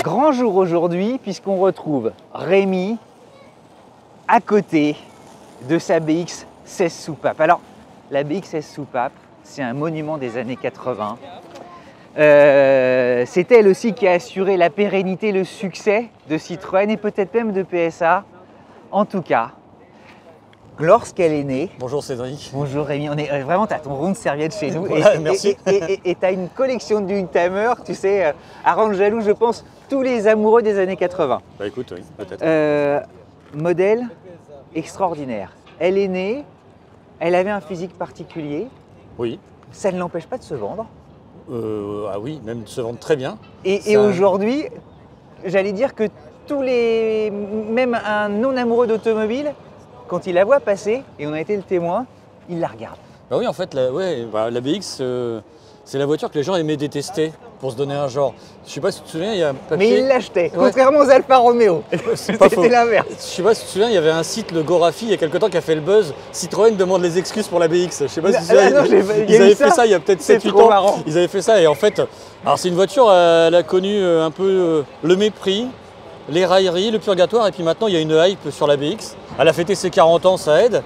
Grand jour aujourd'hui puisqu'on retrouve Rémi à côté de sa BX 16 soupapes. Alors la BX 16 soupapes, c'est un monument des années 80. C'est elle aussi qui a assuré la pérennité, le succès de Citroën et peut-être même de PSA. En tout cas, lorsqu'elle est née… Bonjour Cédric. Bonjour Rémi, on est vraiment, tu as ton rond de serviette chez nous. Voilà, merci. Et tu as une collection de Youngtimer, tu sais, à rendre jaloux, je pense, tous les amoureux des années 80. Bah écoute, oui, peut-être. Modèle extraordinaire. Elle est née, elle avait un physique particulier. Oui. Ça ne l'empêche pas de se vendre. Ah oui, même de se vendre très bien. Et aujourd'hui, j'allais dire que même un non-amoureux d'automobile, quand il la voit passer, et on a été le témoin, il la regarde. Bah oui, en fait, la BX, c'est la voiture que les gens aimaient détester pour se donner un genre. Je sais pas si tu te souviens, il y a un papier… Mais il l'achetait, contrairement aux Alfa Romeo. C'était l'inverse. Je sais pas si tu te souviens, il y avait un site, le Gorafi, il y a quelque temps, qui a fait le buzz. Citroën demande les excuses pour la BX. Je sais pas si tu te souviens, ils avaient fait ça il y a peut-être 7-8 ans. Marrant. Ils avaient fait ça et en fait, alors c'est une voiture, elle a connu un peu le mépris, les railleries, le purgatoire, et puis maintenant il y a une hype sur la BX. Elle a fêté ses 40 ans, ça aide.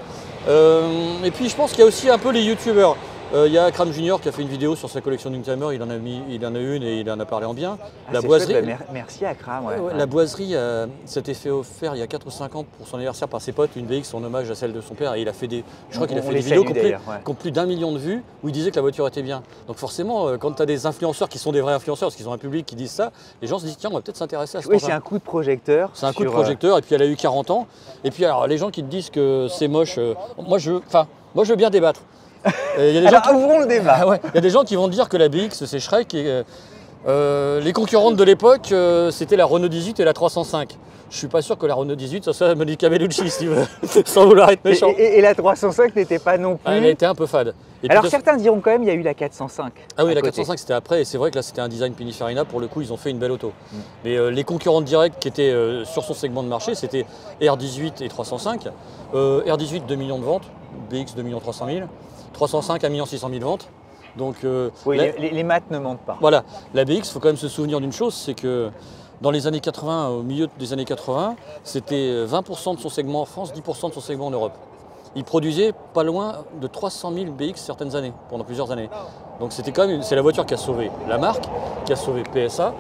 Et puis je pense qu'il y a aussi un peu les youtubeurs. Il y a Kram Junior qui a fait une vidéo sur sa collection Youngtimer, il en a une et il en a parlé en bien. La boiserie. Merci à Kram. La boiserie s'était fait offert il y a 4 ou 5 ans pour son anniversaire par ses potes, une BX en hommage à celle de son père. Et il a fait des, je crois qu'il a fait des vidéos qui ont plus d'1 million de vues où il disait que la voiture était bien. Donc forcément, quand tu as des influenceurs qui sont des vrais influenceurs, parce qu'ils ont un public qui disent ça, les gens se disent tiens, on va peut-être s'intéresser à ça. Oui, c'est un coup de projecteur. C'est un coup de projecteur et puis elle a eu 40 ans. Et puis alors les gens qui te disent que c'est moche, moi je veux bien débattre. Ouvrons le débat. Ah ouais, il y a des gens qui vont dire que la BX c'est Shrek et les concurrentes de l'époque c'était la Renault 18 et la 305. Je suis pas sûr que la Renault 18 ça soit Monica Bellucci si tu veux, sans vouloir être méchant. Et la 305 n'était pas non plus… Elle était un peu fade. Et alors certains diront quand même il y a eu la 405. Ah oui, la 405 c'était après et c'est vrai que là c'était un design Pininfarina, pour le coup ils ont fait une belle auto. Mais les concurrentes directes qui étaient sur son segment de marché c'était R18 et 305. R18 2 millions de ventes, BX 2 300 000. 305 à 1 600 000 ventes. Donc, oui, les maths ne mentent pas. Voilà, la BX, il faut quand même se souvenir d'une chose, c'est que dans les années 80, au milieu des années 80, c'était 20% de son segment en France, 10% de son segment en Europe. Il produisait pas loin de 300 000 BX certaines années, pendant plusieurs années. Donc c'était quand même, c'est la voiture qui a sauvé la marque, qui a sauvé PSA.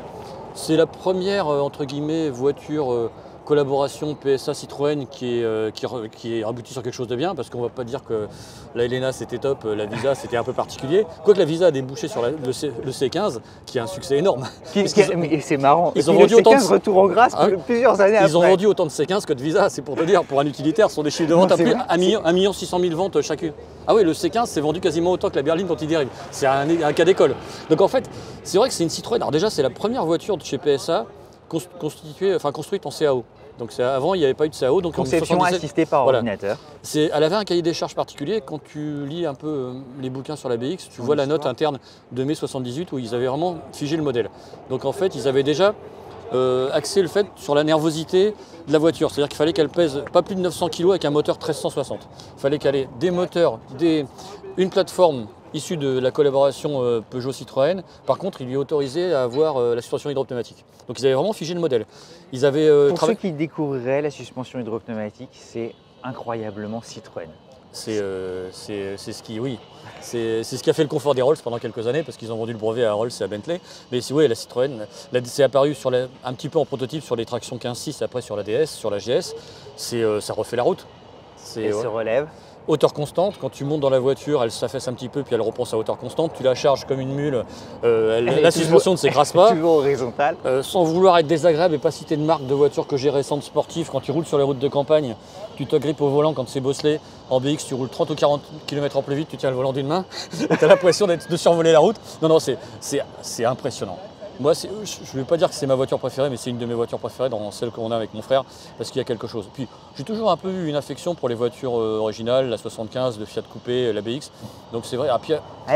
C'est la première, entre guillemets, voiture collaboration PSA Citroën qui est aboutie sur quelque chose de bien, parce qu'on ne va pas dire que la Elena c'était top, la Visa c'était un peu particulier. Quoique la Visa a débouché sur le C15 qui a un succès énorme. Mais c'est marrant. Ils ont vendu autant de retour en grâce plusieurs années après. Ils ont vendu autant de C15 que de Visa, c'est pour te dire, pour un utilitaire, ce sont des chiffres de vente à plus 1 600 000 ventes chacune. Ah oui, le C15 s'est vendu quasiment autant que la berline dont il dérive. C'est un cas d'école. Donc en fait, c'est vrai que c'est une Citroën. Alors déjà, c'est la première voiture de chez PSA construite en CAO. Donc avant, il n'y avait pas eu de CAO. Donc conception assistée par ordinateur. Elle avait un cahier des charges particulier. Quand tu lis un peu les bouquins sur la BX, tu vois la note interne de mai 78 où ils avaient vraiment figé le modèle. Donc en fait, ils avaient déjà axé le fait sur la nervosité de la voiture. C'est-à-dire qu'il fallait qu'elle pèse pas plus de 900 kg avec un moteur 1360. Il fallait qu'elle ait des moteurs, une plateforme issue de la collaboration Peugeot-Citroën. Par contre, il lui autorisait à avoir la suspension hydropneumatique. Donc ils avaient vraiment figé le modèle. Ils avaient, pour ceux qui découvriraient la suspension hydropneumatique, c'est incroyablement Citroën. C'est ce qui a fait le confort des Rolls pendant quelques années, parce qu'ils ont vendu le brevet à Rolls et à Bentley. Mais oui, la Citroën, c'est apparu un petit peu en prototype sur les tractions 15.6, après sur la DS, sur la GS. Ça refait la route. Elle se relève. Hauteur constante, quand tu montes dans la voiture, elle s'affaisse un petit peu puis elle reprend sa hauteur constante. Tu la charges comme une mule, la suspension ne s'écrase pas. Toujours horizontale. Sans vouloir être désagréable et pas citer de marque de voiture que j'ai récente sportive, quand tu roules sur les routes de campagne, tu te grippes au volant quand c'est bosselé. En BX, tu roules 30 ou 40 km en plus vite, tu tiens le volant d'une main et tu as l'impression de survoler la route. Non, c'est impressionnant. Moi, je ne vais pas dire que c'est ma voiture préférée, mais c'est une de mes voitures préférées dans celle qu'on a avec mon frère, parce qu'il y a quelque chose. Puis, j'ai toujours un peu eu une affection pour les voitures originales, la 75, le Fiat Coupé, la BX. Donc c'est vrai.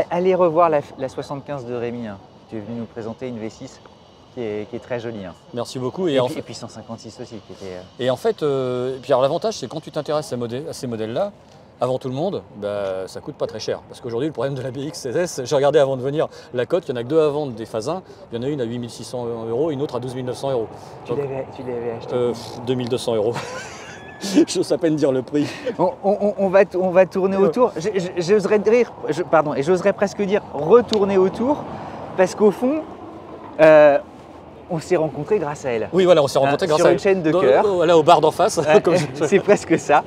Allez revoir la 75 de Rémi. Hein. Tu es venu nous présenter une V6 qui est très jolie. Hein. Merci beaucoup. Et puis 156 aussi. Et en fait, l'avantage, c'est quand tu t'intéresses à ces modèles-là, avant tout le monde, bah, ça coûte pas très cher. Parce qu'aujourd'hui, le problème de la BX 16S, j'ai regardé avant de venir la cote, il n'y en a que 2 à vendre des Phase 1. Il y en a une à 8 600 € et une autre à 12 900 €. Tu l'avais acheté 2 200 €. J'ose à peine dire le prix. On va tourner autour. J'oserais dire, pardon, et j'oserais presque dire retourner autour, parce qu'au fond, on s'est rencontrés grâce à elle. Oui, voilà, on s'est rencontrés grâce à elle. Sur une chaîne de cœur. Voilà, au bar d'en face. C'est presque ça.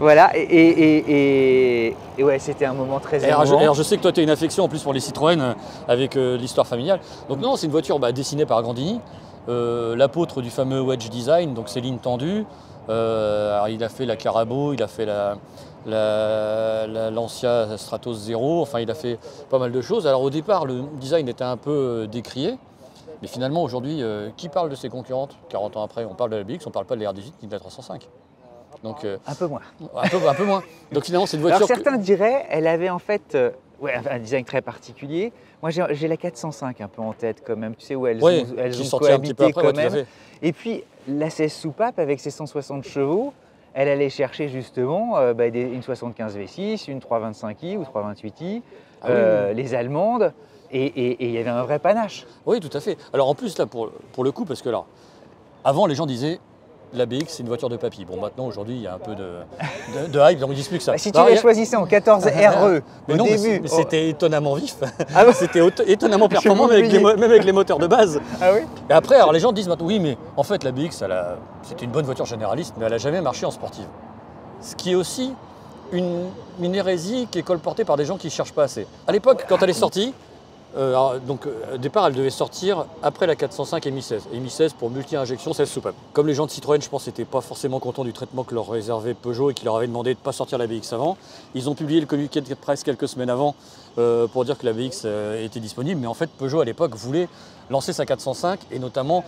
Voilà. Et ouais, c'était un moment très émouvant. Alors, je sais que toi, tu as une affection en plus pour les Citroën avec l'histoire familiale. Donc non, c'est une voiture dessinée par Grandini, l'apôtre du fameux wedge design, donc ces lignes tendues. Alors, il a fait la Carabo, il a fait l'Ancia Stratos Zero, enfin il a fait pas mal de choses. Alors au départ, le design était un peu décrié. Mais finalement, aujourd'hui, qui parle de ses concurrentes 40 ans après, on parle de la BX, on ne parle pas de la R18 ni de la 305. Donc, un peu moins. Un peu moins. Donc finalement, c'est une voiture. Alors certains diraient, elle avait en fait un design très particulier. Moi, j'ai la 405 un peu en tête quand même. Tu sais où elles ont cohabité quand même. Et puis la 16 soupape avec ses 160 chevaux, elle allait chercher justement une 75 V6, une 325i ou 328i, les allemandes. Et il y avait un vrai panache. Oui, tout à fait. Alors en plus, là, pour le coup, parce que là, avant, les gens disaient la BX, c'est une voiture de papy. Bon, maintenant, aujourd'hui, il y a un peu de hype, donc ils disent plus que ça. Si tu la choisissais en 14 RE au début. Mais c'était étonnamment vif. C'était étonnamment performant, même avec les moteurs de base. Ah oui. Et après, alors, les gens disent maintenant, oui, mais en fait, la BX, c'était une bonne voiture généraliste, mais elle n'a jamais marché en sportive. Ce qui est aussi une hérésie qui est colportée par des gens qui ne cherchent pas assez. À l'époque, quand elle est sortie, au départ, elle devait sortir après la 405 EMI 16. EMI 16 pour multi-injection, 16 soupapes. Comme les gens de Citroën, je pense, n'étaient pas forcément contents du traitement que leur réservait Peugeot et qui leur avait demandé de ne pas sortir la BX avant. Ils ont publié le communiqué de presse quelques semaines avant pour dire que la BX était disponible. Mais en fait, Peugeot, à l'époque, voulait lancer sa 405 et notamment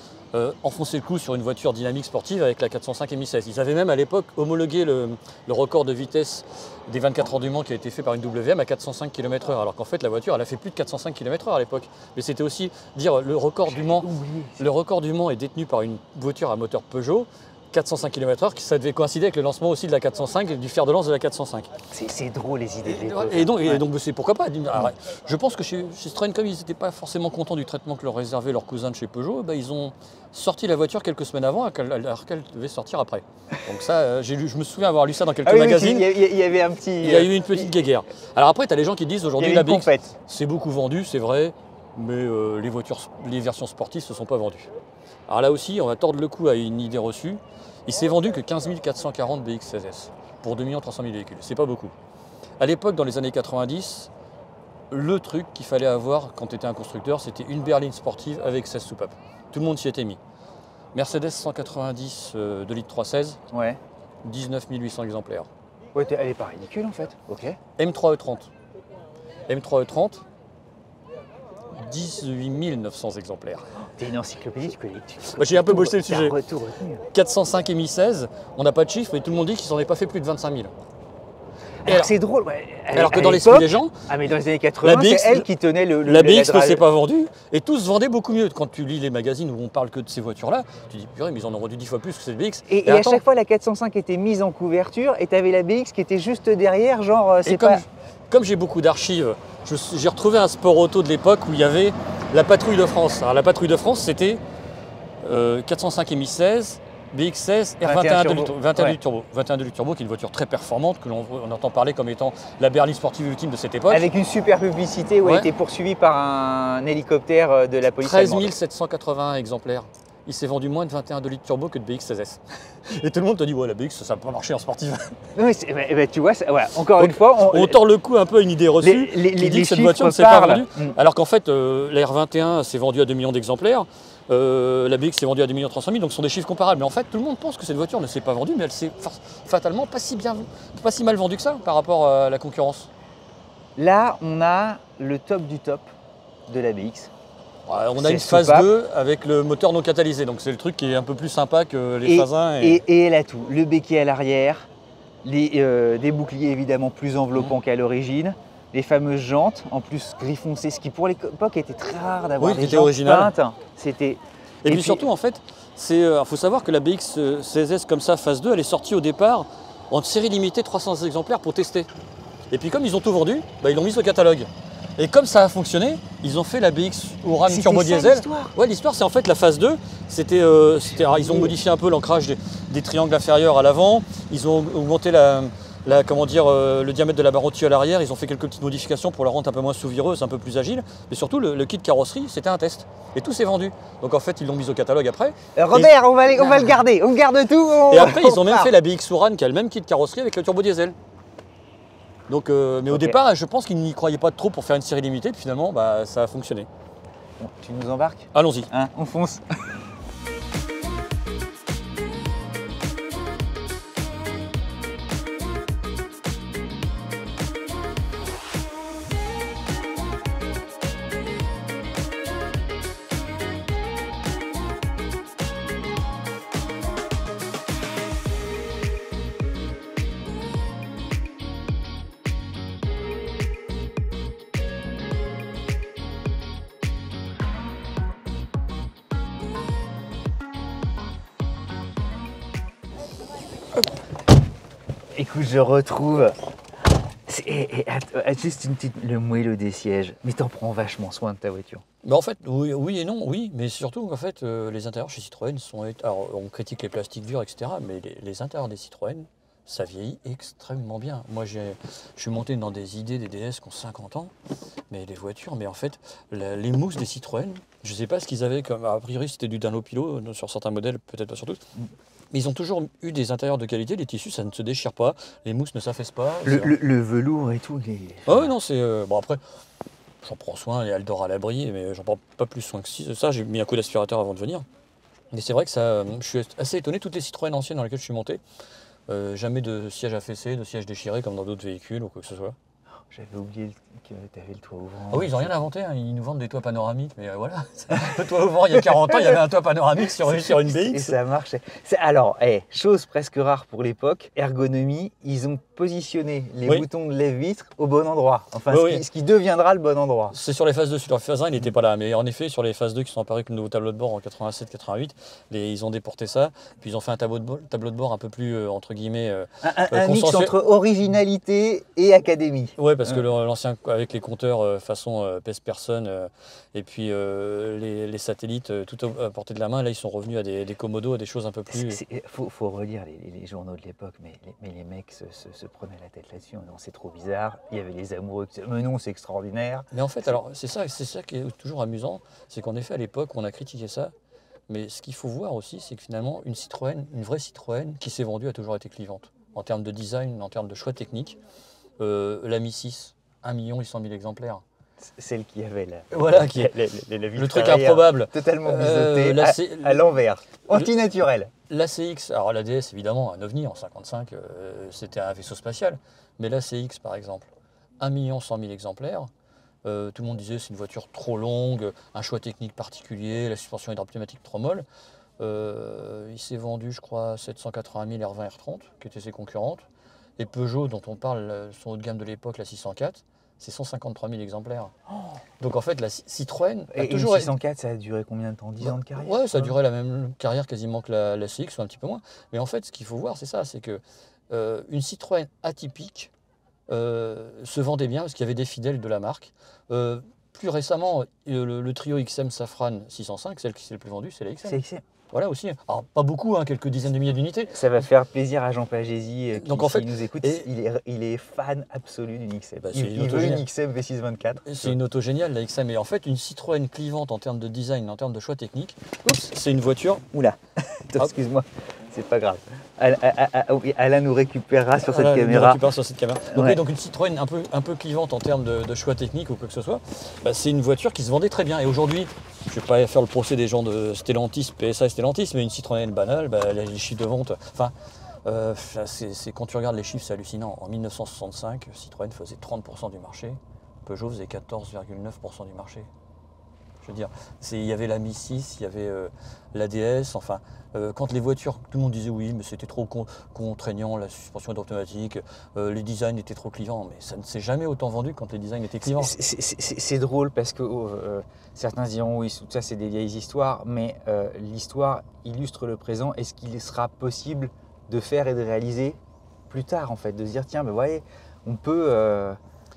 enfoncer le clou sur une voiture dynamique sportive avec la 405 EMI 16. Ils avaient même à l'époque homologué le record de vitesse des 24 heures du Mans qui a été fait par une WM à 405 km/h. Alors qu'en fait, la voiture, elle a fait plus de 405 km/h à l'époque. Mais c'était aussi dire le record du Mans est détenu par une voiture à moteur Peugeot. 405 km/h, ça devait coïncider avec le lancement aussi de la 405 et du fer de lance de la 405. C'est drôle les idées. Et donc c'est pourquoi pas. Alors, je pense que chez Citroën, comme ils n'étaient pas forcément contents du traitement que leur réservait leur cousin de chez Peugeot, ils ont sorti la voiture quelques semaines avant alors qu'elle devait sortir après. Donc ça, je me souviens avoir lu ça dans quelques magazines. Il y avait un petit... Il y a eu une petite guéguerre. Alors après, tu as les gens qui disent aujourd'hui la BX, c'est beaucoup vendu, c'est vrai, mais les versions sportives ne se sont pas vendues. Alors là aussi, on va tordre le cou à une idée reçue. Il s'est vendu que 15 440 BX16S pour 2 300 000 véhicules. C'est pas beaucoup. À l'époque, dans les années 90, le truc qu'il fallait avoir quand tu étais un constructeur, c'était une berline sportive avec 16 soupapes. Tout le monde s'y était mis. Mercedes 190 2 litres 316, 19 800 exemplaires. Ouais, elle est pas ridicule en fait. Ok. M3 E30, 18 900 exemplaires. T'es une encyclopédie, tu connais. J'ai un peu bossé le sujet. Tout retenu. 405 EMI 16, on n'a pas de chiffre, mais tout le monde dit qu'ils n'en aient pas fait plus de 25 000. C'est drôle. Alors que dans l'esprit des gens, mais dans les années 80, c'est elle qui tenait la BX ne s'est pas vendue et tout se vendait beaucoup mieux. Quand tu lis les magazines où on parle que de ces voitures-là, tu dis purée, mais ils en ont vendu 10 fois plus que cette BX. Et à chaque fois, la 405 était mise en couverture et tu avais la BX qui était juste derrière, genre Comme j'ai beaucoup d'archives, j'ai retrouvé un sport auto de l'époque où il y avait la Patrouille de France. Alors la Patrouille de France, c'était 405 EMI 16, BX16 et 21 litres turbo. 21 litres turbo qui est une voiture très performante que l'on entend parler comme étant la berline sportive ultime de cette époque. Avec une super publicité où elle était poursuivie par un hélicoptère de la police 13 allemande. 781 exemplaires. Il s'est vendu moins de 21 litres turbo que de BX16S. Et tout le monde te dit ouais, la BX ça n'a pas marché en sportive. Oui, tu vois, encore une fois, on tord le coup un peu à une idée reçue qui dit que cette voiture ne s'est pas vendue. Alors qu'en fait, la R21 s'est vendue à 2 millions d'exemplaires. La BX s'est vendue à 2 300 000, donc ce sont des chiffres comparables. Mais en fait, tout le monde pense que cette voiture ne s'est pas vendue, mais elle s'est fatalement pas si mal vendue que ça par rapport à la concurrence. Là, on a le top du top de la BX. On a une phase 2 avec le moteur non catalysé, donc c'est le truc qui est un peu plus sympa que les phases 1. Et elle a tout, le béquet à l'arrière, des boucliers évidemment plus enveloppants qu'à l'origine, les fameuses jantes, en plus gris foncé, ce qui pour l'époque était très rare d'avoir des jantes peintes. Et puis surtout en fait, il faut savoir que la BX 16S comme ça, phase 2, elle est sortie au départ en série limitée 300 exemplaires pour tester. Et puis comme ils ont tout vendu, bah, ils l'ont mis au catalogue. Et comme ça a fonctionné, ils ont fait la BX Ouran turbo diesel. Ouais, l'histoire c'est en fait la phase 2. Ils ont modifié un peu l'ancrage des triangles inférieurs à l'avant. Ils ont augmenté le diamètre de la barre au-dessus à l'arrière. Ils ont fait quelques petites modifications pour la rendre un peu moins sous-vireuse, un peu plus agile. Mais surtout, le kit carrosserie, c'était un test. Et tout s'est vendu. Donc en fait, ils l'ont mis au catalogue après. Robert, on va le garder. On garde tout. Et après, ils ont même fait la BX Ouran qui a le même kit carrosserie avec le turbo diesel. Donc, mais au départ, je pense qu'ils n'y croyaient pas trop pour faire une série limitée. Puis finalement, bah, ça a fonctionné. Bon, tu nous embarques? Allons-y. Hein, on fonce. Écoute, je retrouve. Juste une petite. Le moelleux des sièges. Mais t'en prends vachement soin de ta voiture. Bah en fait, oui et non, oui, mais surtout en fait, les intérieurs chez Citroën sont. Alors, on critique les plastiques durs, etc., mais les intérieurs des Citroën, ça vieillit extrêmement bien. Moi, je suis monté dans des idées des DS qui ont 50 ans, mais les voitures, mais en fait, les mousses des Citroën, je ne sais pas ce qu'ils avaient comme. A priori, c'était du Dunlopilo sur certains modèles, peut-être pas sur tous. Mais ils ont toujours eu des intérieurs de qualité, les tissus, ça ne se déchire pas, les mousses ne s'affaissent pas. Le velours et tout, il est. Ah ouais, non, c'est. Bon, après, j'en prends soin, les Aldor à l'abri, mais j'en prends pas plus soin que ça. J'ai mis un coup d'aspirateur avant de venir. Mais c'est vrai que ça. Je suis assez étonné, toutes les Citroën anciennes dans lesquelles je suis monté, jamais de siège affaissé, de siège déchiré comme dans d'autres véhicules ou quoi que ce soit. J'avais oublié que tu avais le toit ouvrant. Ah oui, ils n'ont rien inventé, hein. Ils nous vendent des toits panoramiques, mais voilà. Le toit ouvrant, il y a 40 ans, il y avait un toit panoramique sur une BX. Et ça marchait. Alors, chose presque rare pour l'époque, ergonomie, ils ont positionné les boutons de lève-vitre au bon endroit. Enfin, ce qui deviendra le bon endroit. C'est sur les phases 2, sur la phase 1, il n'était pas là. Mais en effet, sur les phases 2 qui sont apparus avec le nouveau tableau de bord en 87-88, ils ont déporté ça. Puis ils ont fait un tableau de bord un peu plus, entre guillemets, un mix entre originalité et académie. Ouais, parce que l'ancien, avec les compteurs façon pèse-personne et puis les satellites tout à portée de la main, là ils sont revenus à des commodos, à des choses un peu plus. Faut relire les journaux de l'époque, mais les mecs se prenaient la tête là-dessus. Non, c'est trop bizarre. Il y avait les amoureux qui disaient, mais non, c'est extraordinaire. Mais en fait, alors c'est ça qui est toujours amusant, c'est qu'en effet à l'époque on a critiqué ça. Mais ce qu'il faut voir aussi, c'est que finalement, une vraie Citroën qui s'est vendue a toujours été clivante. En termes de design, en termes de choix technique. La Mi 6, 1 800 000 exemplaires. Celle qui avait le truc improbable. Totalement biseauté, à l'envers. Antinaturel. La CX, alors la DS évidemment, un ovni en 55, c'était un vaisseau spatial. Mais la CX par exemple, 1 100 000 exemplaires. Tout le monde disait c'est une voiture trop longue, un choix technique particulier, la suspension hydropneumatique trop molle. Il s'est vendu, je crois, 780 000 R20 R30, qui étaient ses concurrentes. Et Peugeot, dont on parle, son haut de gamme de l'époque, la 604, c'est 153 000 exemplaires. Oh. Donc en fait, la Citroën a toujours... la 604, ça a duré combien de temps? 10 ans de carrière? Ouais, ça a duré la même carrière quasiment que la CX, ou un petit peu moins. Mais en fait, ce qu'il faut voir, c'est ça, c'est que une Citroën atypique se vendait bien parce qu'il y avait des fidèles de la marque. Plus récemment, le trio XM Safran 605, celle qui s'est le plus vendue, c'est la XM. C'est XM. Voilà aussi. Alors, pas beaucoup, quelques dizaines de milliers d'unités. Ça va faire plaisir à Jean Pagési qui donc, en fait, nous écoute. Il est fan absolu d'une XM. Bah, il veut une XM V624. C'est une auto géniale, la XM. Et en fait, une Citroën clivante en termes de design, en termes de choix technique, c'est une voiture... Oula, excuse-moi, c'est pas grave. Alain nous récupérera sur cette caméra. Donc une Citroën un peu clivante en termes de choix technique ou quoi que ce soit, c'est une voiture qui se vendait très bien. Et aujourd'hui, je ne vais pas faire le procès des gens de Stellantis, PSA et Stellantis, mais une Citroën banale, les chiffres de vente, quand tu regardes les chiffres, c'est hallucinant. En 1965, Citroën faisait 30% du marché, Peugeot faisait 14,9% du marché. Je veux dire, il y avait la Mi 6, il y avait la DS, quand les voitures, tout le monde disait oui, mais c'était trop contraignant, la suspension automatique, les designs étaient trop clivants, mais ça ne s'est jamais autant vendu quand les designs étaient clivants. C'est drôle parce que certains diront oui, tout ça c'est des vieilles histoires, mais l'histoire illustre le présent. Est-ce qu'il sera possible de faire et de réaliser plus tard en fait, de se dire tiens, ben voyez, on peut,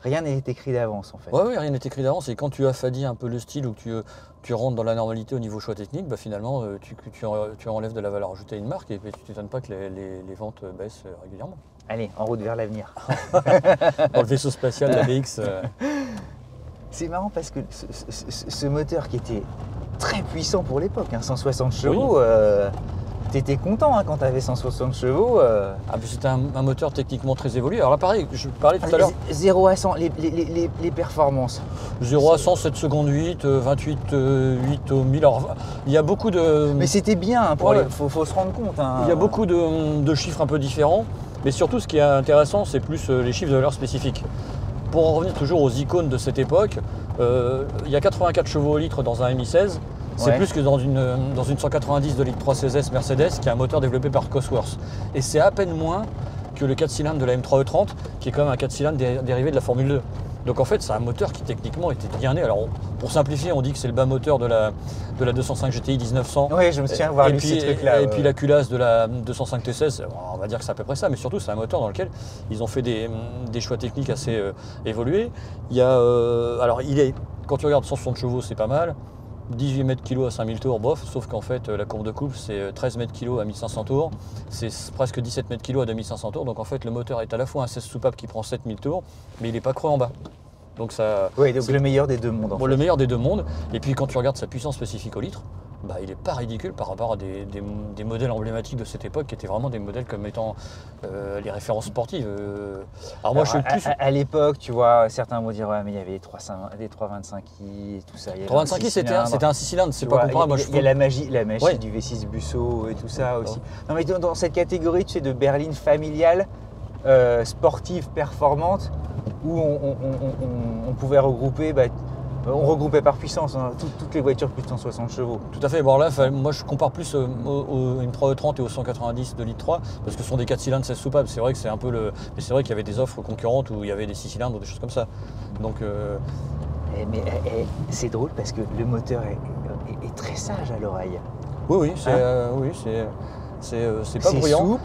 rien n'est écrit d'avance en fait. Ouais, rien n'est écrit d'avance et quand tu affadis un peu le style ou que tu rentres dans la normalité au niveau choix technique, bah finalement tu enlèves de la valeur ajoutée à une marque et tu t'étonnes pas que les ventes baissent régulièrement. Allez, en route vers l'avenir. Dans le vaisseau spatial, la BX. C'est marrant parce que ce moteur qui était très puissant pour l'époque, 160 chevaux, t'étais content quand t'avais 160 chevaux. Ah, c'était un moteur techniquement très évolué. Alors là, pareil, je parlais tout à l'heure. 0 à 100, les performances. 0 à 100, 7 secondes 8, 28, 8 au 1000. Alors, il y a beaucoup de. Mais c'était bien, faut se rendre compte. Il y a beaucoup de chiffres un peu différents. Mais surtout, ce qui est intéressant, c'est plus les chiffres de valeur spécifique. Pour en revenir toujours aux icônes de cette époque, il y a 84 chevaux au litre dans un Mi-16. C'est plus que dans une 190 de litre 3 CZ Mercedes qui a un moteur développé par Cosworth. Et c'est à peine moins que le 4 cylindres de la M3E30 qui est quand même un 4 cylindres dérivé de la Formule 2. Donc en fait, c'est un moteur qui techniquement était bien né. Alors pour simplifier, on dit que c'est le bas moteur de la 205 GTI 1900. Oui, je me souviens avoir lu ces trucs-là. Et puis la culasse de la 205 T16, on va dire que c'est à peu près ça, mais surtout c'est un moteur dans lequel ils ont fait des choix techniques assez évolués. Il y a, alors quand tu regardes 160 chevaux, c'est pas mal. 18 mètres kg à 5000 tours, bof, sauf qu'en fait la courbe de couple c'est 13 mètres kg à 1500 tours, c'est presque 17 mètres kg à 2500 tours, donc en fait le moteur est à la fois un 16 soupape qui prend 7000 tours, mais il n'est pas creux en bas. Donc ça. Oui, donc le meilleur des deux mondes. Le meilleur des deux mondes, et puis quand tu regardes sa puissance spécifique au litre, bah, il n'est pas ridicule par rapport à des modèles emblématiques de cette époque qui étaient vraiment des modèles comme étant les références sportives. Alors moi je suis le plus. À l'époque, tu vois, certains vont dire ouais, mais il y avait les 325i et tout ça. 325i c'était un 6 cylindres, c'est pas comparable. Il y a la magie du V6 Busso et tout ça aussi. Non mais dans cette catégorie, tu sais, de berline familiale, sportive, performante, où on pouvait regrouper. On regroupait par puissance toutes les voitures plus de 160 chevaux. Tout à fait. Bon, là, moi, je compare plus une 3E30 et au 190 de litre 3 parce que ce sont des 4 cylindres 16 soupapes. C'est vrai que c'est un peu le. Mais c'est vrai qu'il y avait des offres concurrentes où il y avait des 6 cylindres ou des choses comme ça. Donc. Mais c'est drôle parce que le moteur est très sage à l'oreille. Oui, c'est pas bruyant.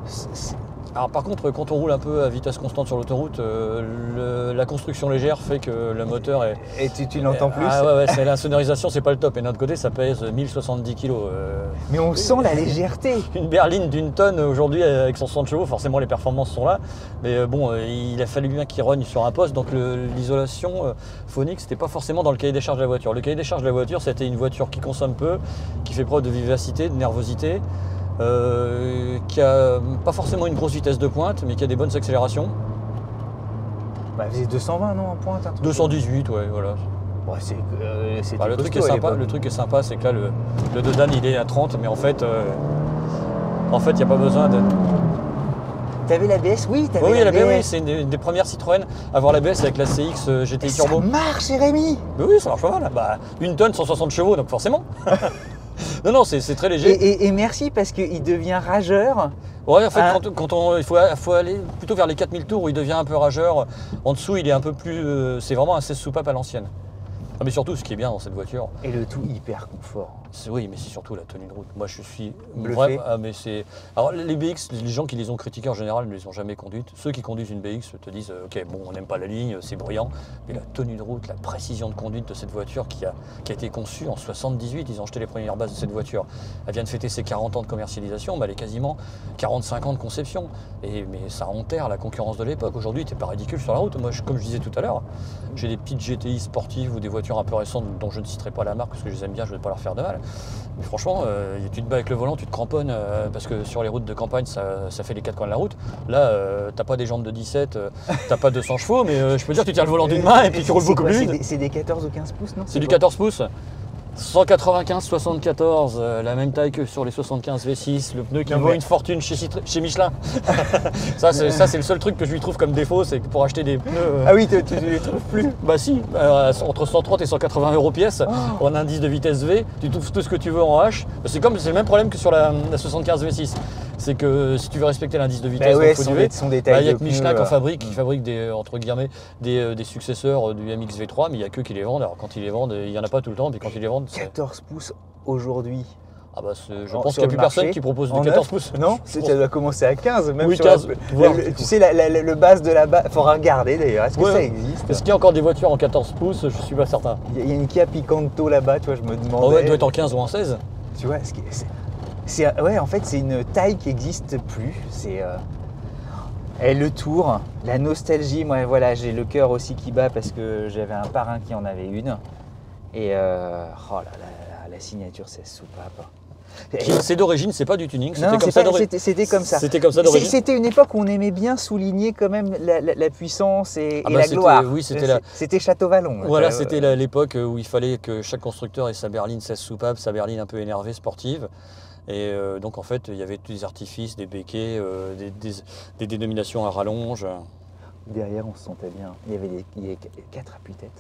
C'est souple. Alors par contre, quand on roule un peu à vitesse constante sur l'autoroute, la construction légère fait que le moteur est... Et tu l'entends plus. Ah ouais, la sonorisation, c'est pas le top. Et de notre côté, ça pèse 1070 kg. Mais on sent la légèreté. Une berline d'une tonne aujourd'hui avec 160 chevaux, forcément les performances sont là. Mais bon, il a fallu bien qu'il rogne sur un poste. Donc l'isolation phonique, c'était pas forcément dans le cahier des charges de la voiture. Le cahier des charges de la voiture, c'était une voiture qui consomme peu, qui fait preuve de vivacité, de nervosité. Qui a pas forcément une grosse vitesse de pointe, mais qui a des bonnes accélérations. Bah, c'est 220 non en pointe 218, ouais, voilà. Ouais, le truc est sympa, c'est que là le Dodan il est à 30, mais en fait il n'y a pas besoin de. T'avais l'ABS, oui, oui, c'est une des premières Citroën à avoir l'ABS avec la CX GTI Turbo. Ça marche, Jérémy. Oui, ça marche pas mal. Bah, une tonne, 160 chevaux, donc forcément. Non, c'est très léger. Et merci parce qu'il devient rageur. Ouais, en fait, il faut aller plutôt vers les 4000 tours où il devient un peu rageur. En dessous, il est un peu plus. C'est vraiment un 16 soupapes à l'ancienne. Ah, mais surtout, ce qui est bien dans cette voiture. Et le tout hyper confort. Oui, mais c'est surtout la tenue de route. Moi, je suis bluffé. Alors, les BX, les gens qui les ont critiquées en général ne les ont jamais conduites. Ceux qui conduisent une BX te disent ok, bon, on n'aime pas la ligne, c'est bruyant. Mais la tenue de route, la précision de conduite de cette voiture qui a été conçue en 78, ils ont jeté les premières bases de cette voiture. Elle vient de fêter ses 40 ans de commercialisation, mais elle est quasiment 45 ans de conception. Mais ça enterre la concurrence de l'époque. Aujourd'hui, t'es pas ridicule sur la route. Moi, comme je disais tout à l'heure, j'ai des petites GTI sportives ou des voitures un peu récentes dont je ne citerai pas la marque parce que je les aime bien, je ne vais pas leur faire de mal. Mais franchement, tu te bats avec le volant, tu te cramponnes parce que sur les routes de campagne, ça fait les quatre coins de la route. Là, t'as pas des jantes de 17, t'as pas 200 chevaux, mais je peux dire, tu tiens le volant d'une main et puis tu roules beaucoup plus vite. C'est des 14 ou 15 pouces, non? C'est du 14 pouces. 195-74, la même taille que sur les 75 V6, le pneu qui vaut une fortune chez Michelin. ça c'est le seul truc que je lui trouve comme défaut, c'est que pour acheter des pneus... Ah oui, tu les trouves plus? Bah si, entre 130 et 180 € pièce, en indice de vitesse V, tu trouves tout ce que tu veux en H. C'est le même problème que sur la 75 V6. C'est que si tu veux respecter l'indice de vitesse, il faut du V. Il y a que Michelin qui fabrique des, entre guillemets, des successeurs du MX V3, mais il n'y a que qui les vendent. Alors quand ils les vendent, il n'y en a pas tout le temps, puis quand ils les vendent... 14 pouces aujourd'hui. Ah bah je En- pense sur qu'il n'y a le plus marché, personne qui propose en du 14 neuf. pouces. Non, Je pense. ça doit commencer à 15, même Oui, sur 15, voire tu tout. sais, le base de la base, il faudra regarder d'ailleurs, est-ce que Ouais. ça existe? Est-ce qu'il y a encore des voitures en 14 pouces? Je suis pas certain. Il y a une Kia Picanto là-bas, tu vois, je me demandais. Oh ouais, elle doit être en 15 ou en 16. Tu vois, ouais, en fait, c'est une taille qui n'existe plus. Et le tour, la nostalgie, moi voilà, j'ai le cœur aussi qui bat parce que j'avais un parrain qui en avait une. Et oh là là, la signature, c'est soupape. C'est d'origine, c'est pas du tuning. Non, c'était comme ça. C'était comme ça d'origine. C'était une époque où on aimait bien souligner quand même la puissance et la gloire. Oui, c'était Château-Vallon. Voilà, c'était l'époque où il fallait que chaque constructeur ait sa berline 16 soupapes, sa berline un peu énervée, sportive. Et donc en fait, il y avait tous les artifices, des béquets, des dénominations à rallonge. Derrière, on se sentait bien. Il y avait 4 appuis-têtes.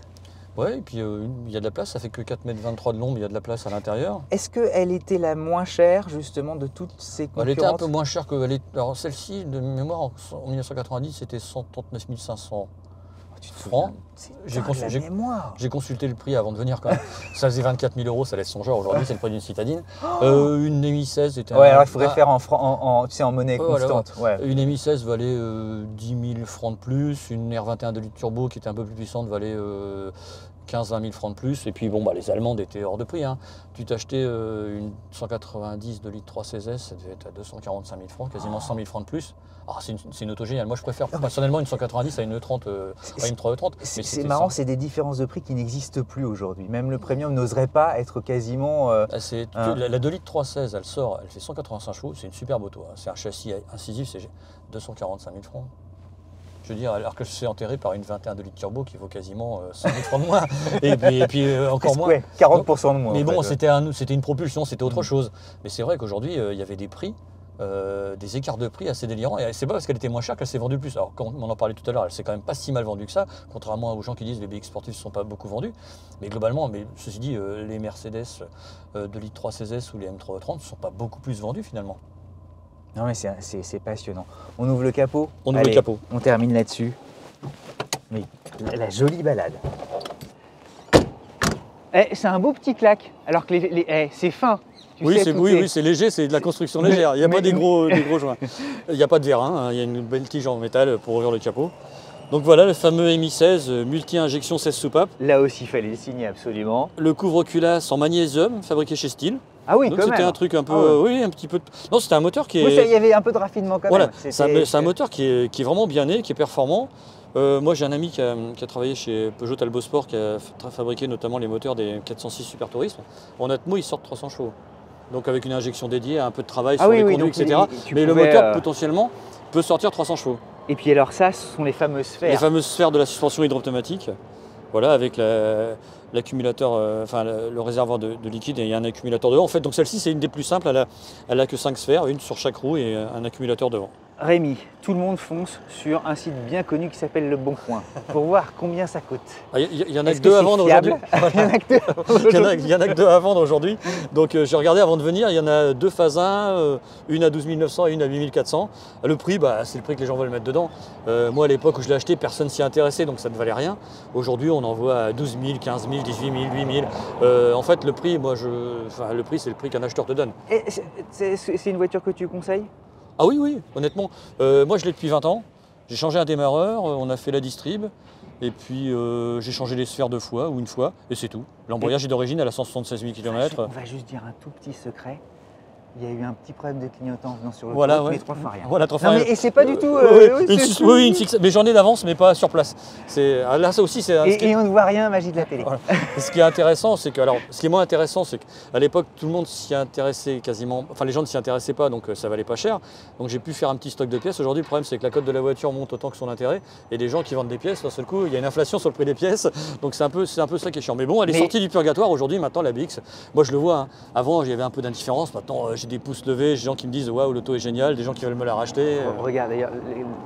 Ouais, et puis il y a de la place, ça fait que 4,23 m de long, mais il y a de la place à l'intérieur. Est-ce qu'elle était la moins chère justement de toutes ces concurrentes? Elle était un peu moins chère que... Alors celle-ci, de mémoire, en 1990, c'était 139 500 francs. J'ai consulté le prix avant de venir quand même. Ça faisait 24 000 €, ça laisse songer. Aujourd'hui, c'est le prix d'une citadine. Une Mi 16 était... Ouais, alors il faudrait faire en monnaie constante. Ouais. Une Mi 16 valait 10 000 francs de plus. Une R21 de litre turbo qui était un peu plus puissante valait 15-20 000 francs de plus. Et puis bon, les Allemandes étaient hors de prix. Hein. Tu t'achetais une 190 de litre 3 CZ, ça devait être à 245 000 francs, quasiment 100 000 francs de plus. Alors c'est une auto géniale. Moi je préfère personnellement une 190 à une E30, à une 3 E30. C'est marrant, c'est des différences de prix qui n'existent plus aujourd'hui. Même le premium n'oserait pas être quasiment... La 2 litres 316, elle sort, elle fait 185 chevaux, c'est une superbe auto. Hein. C'est un châssis incisif, c'est 245 000 francs. Je veux dire, alors que je suis enterré par une 21 de litre turbo qui vaut quasiment 100 000 francs de moins. Et puis encore moins. Ouais, 40% de moins. Mais bon, c'était une propulsion, c'était autre chose. Mais c'est vrai qu'aujourd'hui, il y avait des prix. Des écarts de prix assez délirants, et c'est pas parce qu'elle était moins chère qu'elle s'est vendue plus. Alors quand on en parlait tout à l'heure, elle s'est quand même pas si mal vendue que ça, contrairement aux gens qui disent que les BX sportifs ne sont pas beaucoup vendus. Mais globalement, ceci dit, les Mercedes de litre 3 CZ ou les M3 E30 ne sont pas beaucoup plus vendus finalement. Non mais c'est passionnant. On ouvre le capot. On ouvre le capot. On termine là-dessus. Mais la jolie balade. C'est un beau petit claque, alors que c'est fin. Oui, c'est léger, c'est de la construction légère. Il n'y a pas des gros joints. Il n'y a pas de vérin, hein. Il y a une belle tige en métal pour ouvrir le capot. Donc voilà le fameux Mi 16 multi-injection 16 soupapes. Là aussi, il fallait le signer absolument. Le couvre-culasse en magnésium, fabriqué chez Steel. Ah oui, donc quand même. C'était un truc un peu, oui, un petit peu. Non, c'était un moteur qui est. Oui, il y avait un peu de raffinement quand même. C'est un moteur qui est vraiment bien né, qui est performant. Moi, j'ai un ami qui a travaillé chez Peugeot Talbot Sport, qui a fabriqué notamment les moteurs des 406 Super Tourisme. En Atmo, il sort 300 chevaux. Donc avec une injection dédiée, un peu de travail sur les conduits, etc. Mais le moteur, potentiellement, peut sortir 300 chevaux. Et puis alors ça, ce sont les fameuses sphères. Les fameuses sphères de la suspension hydropneumatique. Voilà, avec l'accumulateur, le réservoir de liquide, et il y a un accumulateur devant. En fait, donc celle-ci, c'est une des plus simples. Elle a que 5 sphères, une sur chaque roue et un accumulateur devant. Rémi, tout le monde fonce sur un site bien connu qui s'appelle Le Bon Coin pour voir combien ça coûte. Il y en a que deux à vendre aujourd'hui. Il y en a que deux à vendre aujourd'hui. Donc j'ai regardé avant de venir, il y en a deux phases 1, une à 12 900 et une à 8 400. Le prix, c'est le prix que les gens veulent mettre dedans. Moi à l'époque où je l'ai acheté, personne s'y intéressait, donc ça ne valait rien. Aujourd'hui on en voit à 12 000, 15 000, 18 000, 8 000. En fait le prix, le prix c'est le prix qu'un acheteur te donne. Et c'est une voiture que tu conseilles ? Ah oui, honnêtement. Moi, je l'ai depuis 20 ans. J'ai changé un démarreur, on a fait la distrib, et puis j'ai changé les sphères 2 fois ou une fois, et c'est tout. L'embrayage est d'origine, elle a 176 000 km. On va juste dire un tout petit secret. Il y a eu un petit problème de clignotant venant sur le toit, mais 3 fois rien. Voilà, 3 fois rien. Et c'est pas du tout... oui, une fixe, mais j'en ai d'avance, mais pas sur place. Là, ça aussi, c'est... Et on ne voit rien, magie de la télé. Voilà. Ce qui est intéressant, c'est que... Alors, ce qui est moins intéressant, c'est qu'à l'époque, tout le monde s'y intéressait quasiment... Enfin, les gens ne s'y intéressaient pas, donc ça valait pas cher. Donc j'ai pu faire un petit stock de pièces. Aujourd'hui, le problème, c'est que la cote de la voiture monte autant que son intérêt. Et des gens qui vendent des pièces, d'un seul coup, il y a une inflation sur le prix des pièces. Donc c'est un peu ça qui est chiant. Mais bon, elle est sortie du purgatoire aujourd'hui, maintenant, la BX. Moi, je le vois. Hein. Avant, il y avait un peu d'indifférence. Maintenant, j'ai des pouces levés. Des gens qui me disent waouh, l'auto est géniale, des gens qui veulent me la racheter. Regarde d'ailleurs,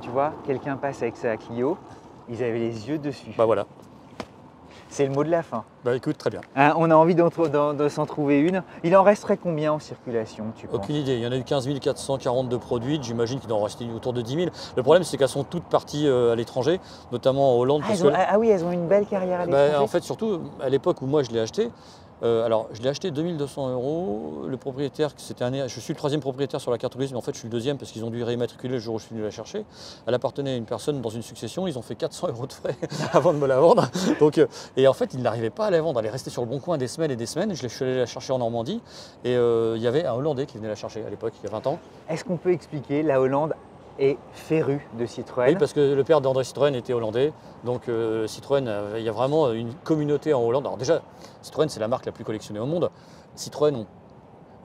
tu vois, quelqu'un passe avec sa Clio, ils avaient les yeux dessus. Bah voilà. C'est le mot de la fin. Bah écoute, très bien. Hein, on a envie de s'en trouver une. Il en resterait combien en circulation, tu penses ? Aucune idée. Il y en a eu 15 442 produites. J'imagine qu'il en restait autour de 10 000. Le problème, c'est qu'elles sont toutes parties à l'étranger, notamment en Hollande. Oui, elles ont une belle carrière à l'étranger. En fait, surtout, à l'époque où moi je l'ai acheté, Alors, je l'ai acheté 2200 €. Le propriétaire, je suis le 3e propriétaire sur la carte grise, mais en fait, je suis le 2e parce qu'ils ont dû réimmatriculer le jour où je suis venu la chercher. Elle appartenait à une personne dans une succession. Ils ont fait 400 € de frais avant de me la vendre. Donc, et en fait, ils n'arrivaient pas à la vendre. Elle est restée sur le bon coin des semaines et des semaines. Je suis allé la chercher en Normandie. Et il y avait un Hollandais qui venait la chercher à l'époque, il y a 20 ans. Est-ce qu'on peut expliquer, la Hollande est férue de Citroën? Oui, parce que le père d'André Citroën était hollandais. Donc Citroën, il y a vraiment une communauté en Hollande. Alors déjà, Citroën, c'est la marque la plus collectionnée au monde. Citroën,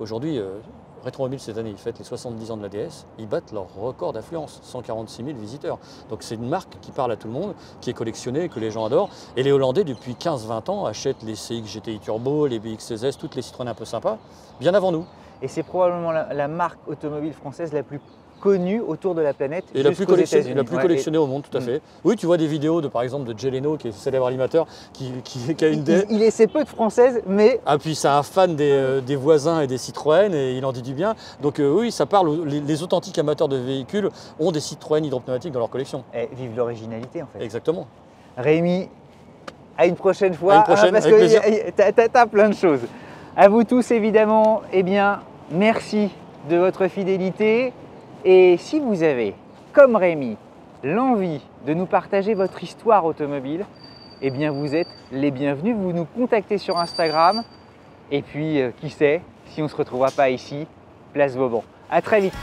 aujourd'hui, Rétromobile cette année, ils fêtent les 70 ans de la DS. Ils battent leur record d'affluence, 146 000 visiteurs. Donc c'est une marque qui parle à tout le monde, qui est collectionnée, que les gens adorent. Et les Hollandais, depuis 15-20 ans, achètent les CX GTI Turbo, les BX16S, toutes les Citroën un peu sympas, bien avant nous. Et c'est probablement la marque automobile française la plus connue autour de la planète. Et la plus collectionnée au monde, tout à fait. Oui, tu vois des vidéos par exemple de Jay Leno, qui est célèbre animateur, qui a une il essaie peu de française, mais... Ah, puis c'est un fan des voisins et des Citroën, et il en dit du bien. Donc oui, ça parle, les authentiques amateurs de véhicules ont des Citroën hydropneumatiques dans leur collection. Et vive l'originalité en fait. Exactement. Rémi, à une prochaine fois, à une prochaine, parce avec que t'as plein de choses. À vous tous évidemment, eh bien, merci de votre fidélité. Et si vous avez, comme Rémi, l'envie de nous partager votre histoire automobile, eh bien vous êtes les bienvenus. Vous nous contactez sur Instagram. Et puis, qui sait, si on ne se retrouvera pas ici, place Vauban. À très vite.